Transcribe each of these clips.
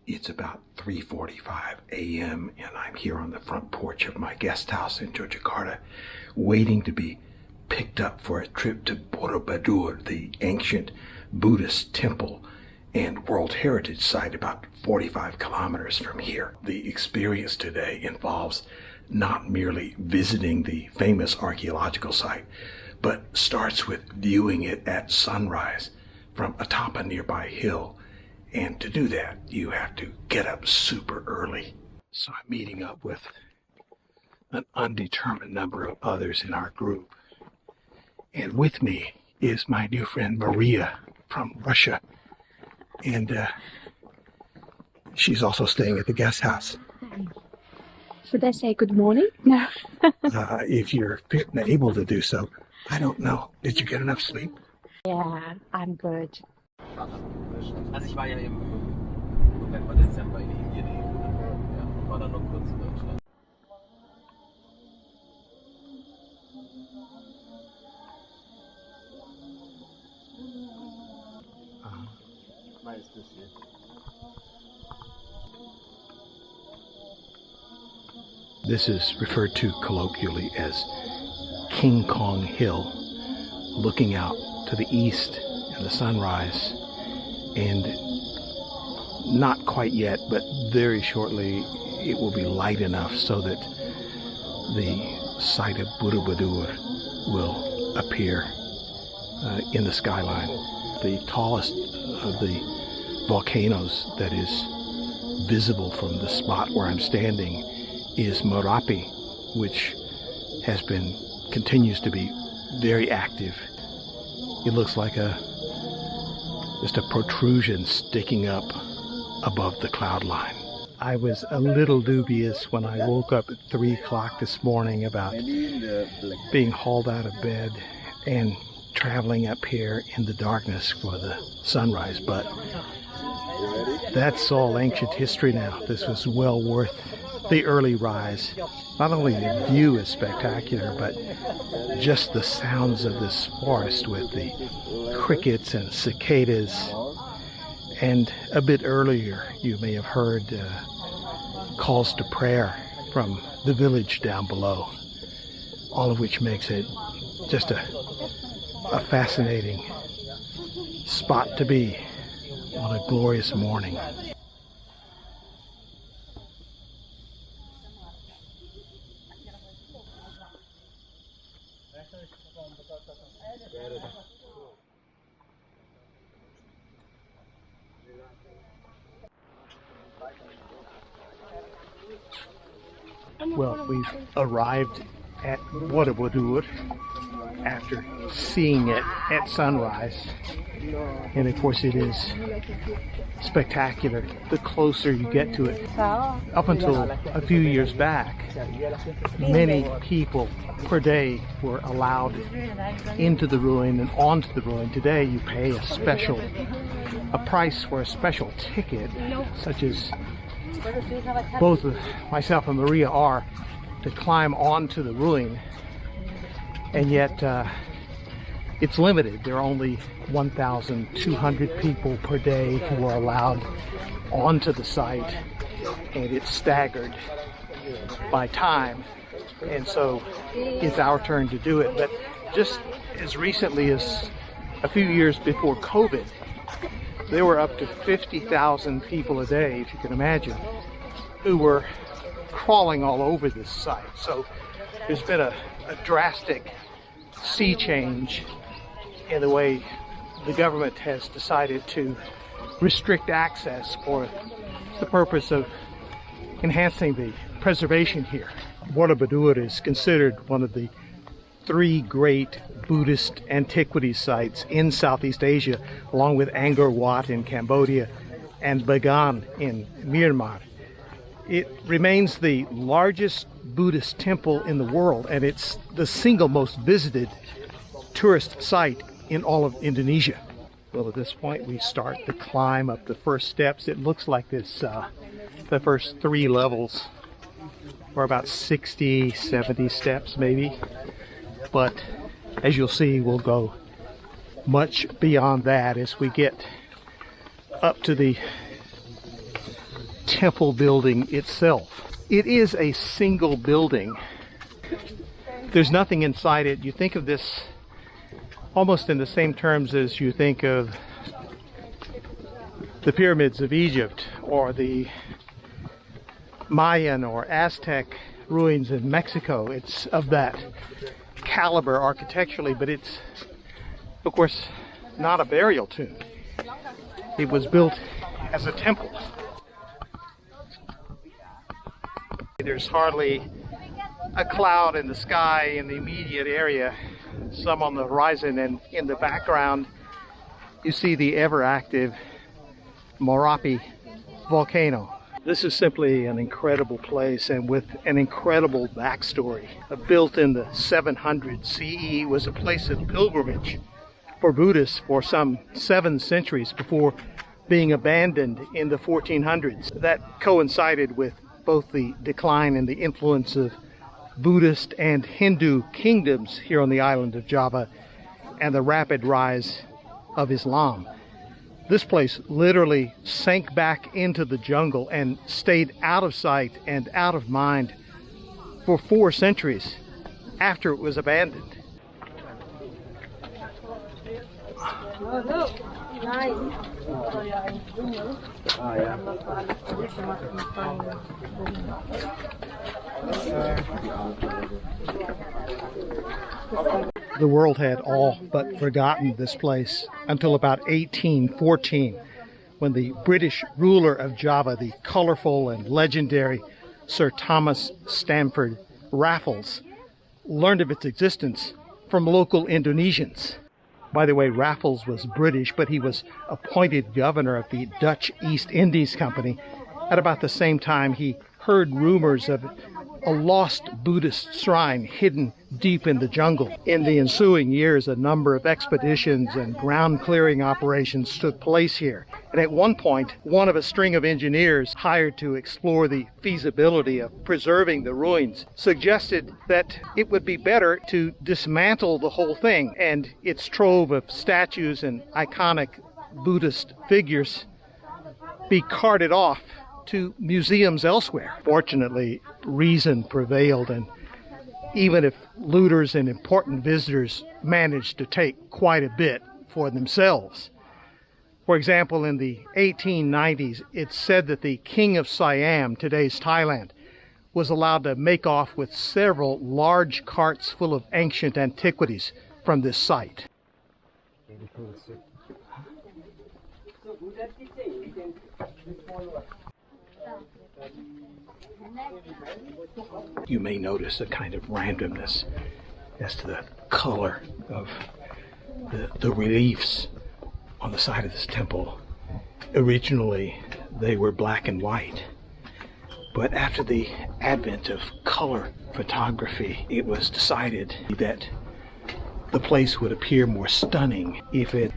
It's about 3:45 a.m. and I'm here on the front porch of my guest house in Yogyakarta, waiting to be picked up for a trip to Borobudur, the ancient Buddhist temple and World Heritage Site about 45 kilometers from here. The experience today involves not merely visiting the famous archaeological site, but starts with viewing it at sunrise from atop a nearby hill. And to do that, you have to get up super early. So I'm meeting up with an undetermined number of others in our group. And with me is my new friend Maria from Russia. And she's also staying at the guest house. Should I say good morning? No. If you're fit and able to do so. I don't know. Did you get enough sleep? Yeah, I'm good. Also ich war ja im November, Dezember in Indien eben. Ja, war dann noch kurz in Deutschland. Nice to see you. This is referred to colloquially as King Kong Hill, looking out to the east and the sunrise, and not quite yet, but very shortly it will be light enough so that the site of Borobudur will appear in the skyline. The tallest of the volcanoes that is visible from the spot where I'm standing is Merapi, which continues to be very active. It looks like just a protrusion sticking up above the cloud line. I was a little dubious when I woke up at 3 o'clock this morning about being hauled out of bed and traveling up here in the darkness for the sunrise, but that's all ancient history now. This was well worth the early rise. Not only the view is spectacular, but just the sounds of this forest with the crickets and cicadas. And a bit earlier, you may have heard calls to prayer from the village down below, all of which makes it just a fascinating spot to be on a glorious morning. Well, we've arrived at Borobudur after seeing it at sunrise, and of course it is spectacular the closer you get to it. Up until a few years back, many people per day were allowed into the ruin and onto the ruin. Today you pay a price for a special ticket, such as both myself and Maria are, to climb onto the ruin, and yet it's limited. There are only 1,200 people per day who are allowed onto the site, and it's staggered by time, and so it's our turn to do it. But just as recently as a few years before COVID, there were up to 50,000 people a day, if you can imagine, who were crawling all over this site. So there's been a drastic sea change in the way the government has decided to restrict access for the purpose of enhancing the preservation here. Borobudur is considered one of the 3 great Buddhist antiquity sites in Southeast Asia, along with Angkor Wat in Cambodia and Bagan in Myanmar. It remains the largest Buddhist temple in the world, and it's the single most visited tourist site in all of Indonesia. Well, at this point we start to climb up the first steps. It looks like this, the first 3 levels were about 60, 70 steps maybe. But as you'll see, we'll go much beyond that as we get up to the temple building itself. It is a single building. There's nothing inside it. You think of this almost in the same terms as you think of the pyramids of Egypt or the Mayan or Aztec ruins in Mexico. It's of that caliber architecturally, but it's, of course, not a burial tomb. It was built as a temple. There's hardly a cloud in the sky in the immediate area, some on the horizon, and in the background you see the ever-active Merapi volcano. This is simply an incredible place, and with an incredible backstory. Built in the 700 CE, was a place of pilgrimage for Buddhists for some 7 centuries before being abandoned in the 1400s. That coincided with both the decline and the influence of Buddhist and Hindu kingdoms here on the island of Java and the rapid rise of Islam. This place literally sank back into the jungle and stayed out of sight and out of mind for 4 centuries after it was abandoned. The world had all but forgotten this place until about 1814, when the British ruler of Java, the colorful and legendary Sir Thomas Stamford Raffles, learned of its existence from local Indonesians. By the way, Raffles was British, but he was appointed governor of the Dutch East Indies Company at about the same time he heard rumors of a lost Buddhist shrine hidden deep in the jungle. In the ensuing years, a number of expeditions and ground clearing operations took place here. And at one point, one of a string of engineers hired to explore the feasibility of preserving the ruins suggested that it would be better to dismantle the whole thing and its trove of statues and iconic Buddhist figures be carted off to museums elsewhere. Fortunately, reason prevailed, and even if looters and important visitors managed to take quite a bit for themselves. For example, in the 1890s, it's said that the King of Siam, today's Thailand, was allowed to make off with several large carts full of ancient antiquities from this site. You may notice a kind of randomness as to the color of the reliefs on the side of this temple. Originally, they were black and white, but after the advent of color photography, it was decided that the place would appear more stunning if it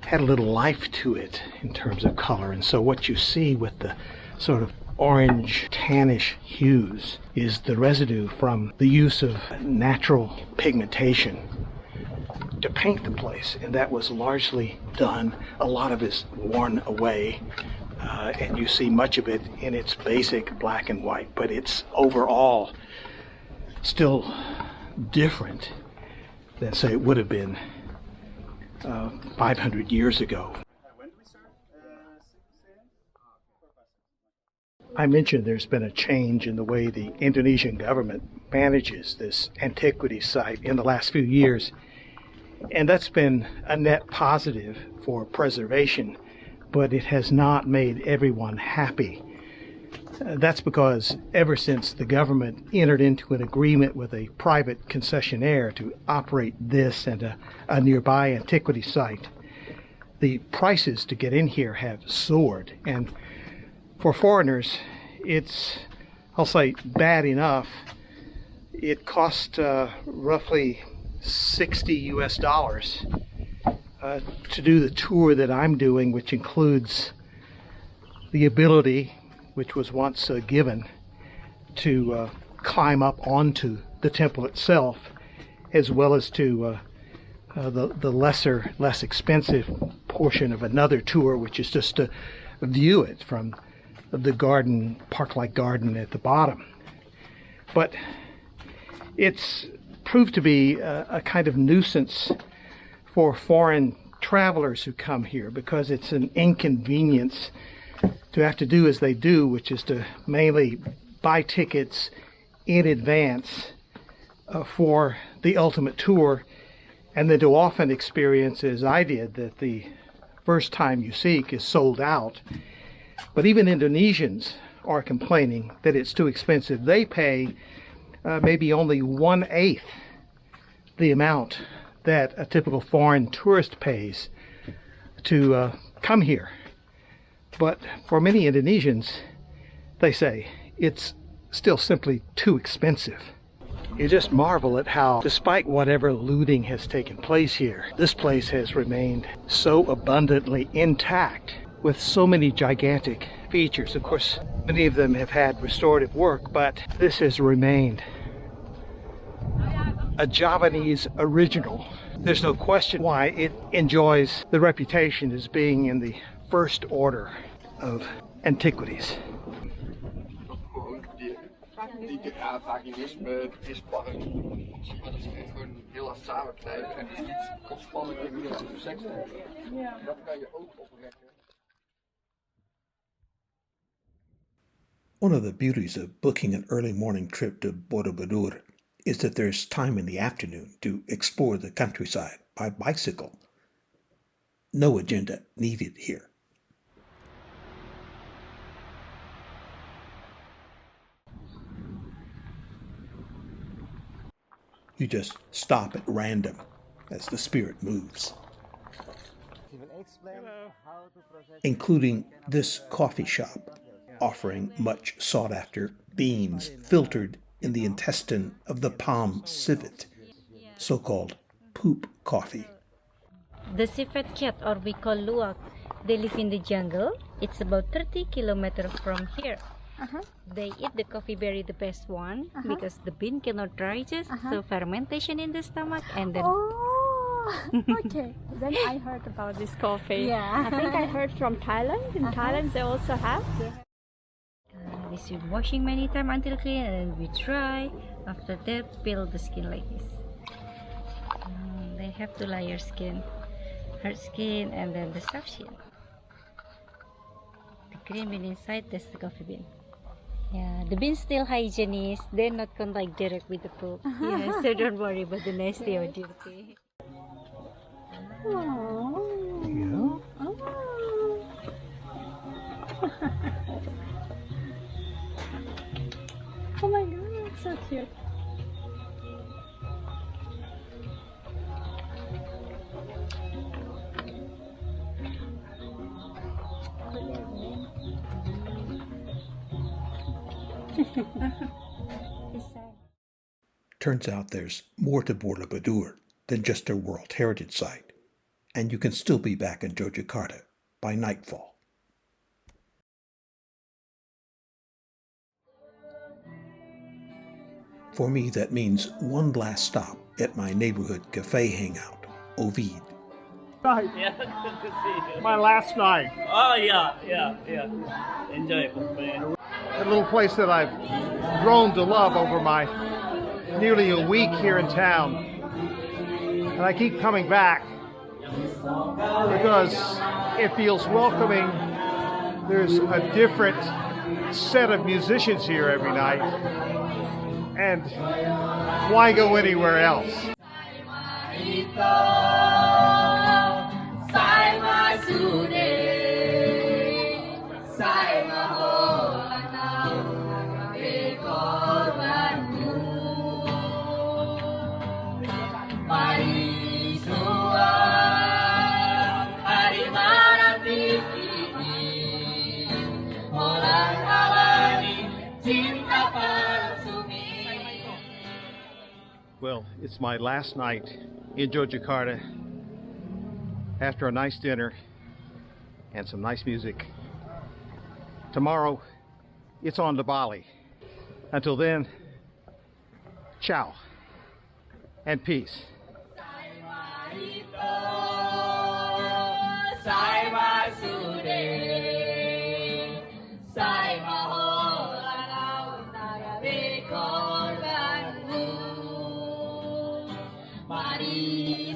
had a little life to it in terms of color. And so what you see with the sort of orange tannish hues is the residue from the use of natural pigmentation to paint the place, and that was largely done. A lot of it is worn away, and you see much of it in its basic black and white, but it's overall still different than, say, it would have been 500 years ago. I mentioned there's been a change in the way the Indonesian government manages this antiquity site in the last few years, and that's been a net positive for preservation, but it has not made everyone happy. That's because ever since the government entered into an agreement with a private concessionaire to operate this and a nearby antiquity site, the prices to get in here have soared, and for foreigners, it's, I'll say, bad enough. It cost roughly $60 to do the tour that I'm doing, which includes the ability, which was once given, to climb up onto the temple itself, as well as to the less expensive portion of another tour, which is just to view it from the garden, park-like garden at the bottom. But it's proved to be a kind of nuisance for foreign travelers who come here, because it's an inconvenience to have to do as they do, which is to mainly buy tickets in advance for the ultimate tour, and then to often experience, as I did, that the first time you seek is sold out. But even Indonesians are complaining that it's too expensive. They pay maybe only 1/8 the amount that a typical foreign tourist pays to come here. But for many Indonesians, they say it's still simply too expensive. You just marvel at how, despite whatever looting has taken place here, this place has remained so abundantly intact with so many gigantic features. Of course, many of them have had restorative work, but this has remained a Javanese original. There's no question why it enjoys the reputation as being in the first order of antiquities. Die Avaginisme is park. Maar dat is gewoon heel erg samenknijpen en is iets kostspannend en weer te seks. Dat kan je ook oprekken. One of the beauties of booking an early morning trip to Borobudur is that there's time in the afternoon to explore the countryside by bicycle. No agenda needed here. You just stop at random as the spirit moves. Including this coffee shop, offering much sought-after beans filtered in the intestine of the palm civet, so-called poop coffee. The civet cat, or we call luwak, they live in the jungle. It's about 30 kilometers from here. They eat the coffee berry, the best one, because the bean cannot digest, so fermentation in the stomach, and then... Okay. Then I heard about this coffee. Yeah. I think I heard from Thailand. In Thailand they also have. This is washing many times until clean, and then we dry. After that, peel the skin like this. They have two layer skin, hard skin, and then the soft skin. The green bean inside, that's the coffee bean. Yeah, the beans still hygienic. They're not contact direct with the poop. Yeah, so don't worry about the nasty or dirty. Oh. Oh my god, so cute. Turns out there's more to Borobudur than just a World Heritage Site, and you can still be back in Yogyakarta by nightfall. For me, that means one last stop at my neighborhood cafe hangout, Ovid. Yeah, good to see you. My last night. Oh, yeah. Enjoyable, man. A little place that I've grown to love over my nearly a week here in town. And I keep coming back because it feels welcoming. There's a different set of musicians here every night. And why go anywhere else? Well, it's my last night in Yogyakarta after a nice dinner and some nice music. Tomorrow, it's on to Bali. Until then, ciao and peace. Sai maholanau nagabe korbanmu. Mari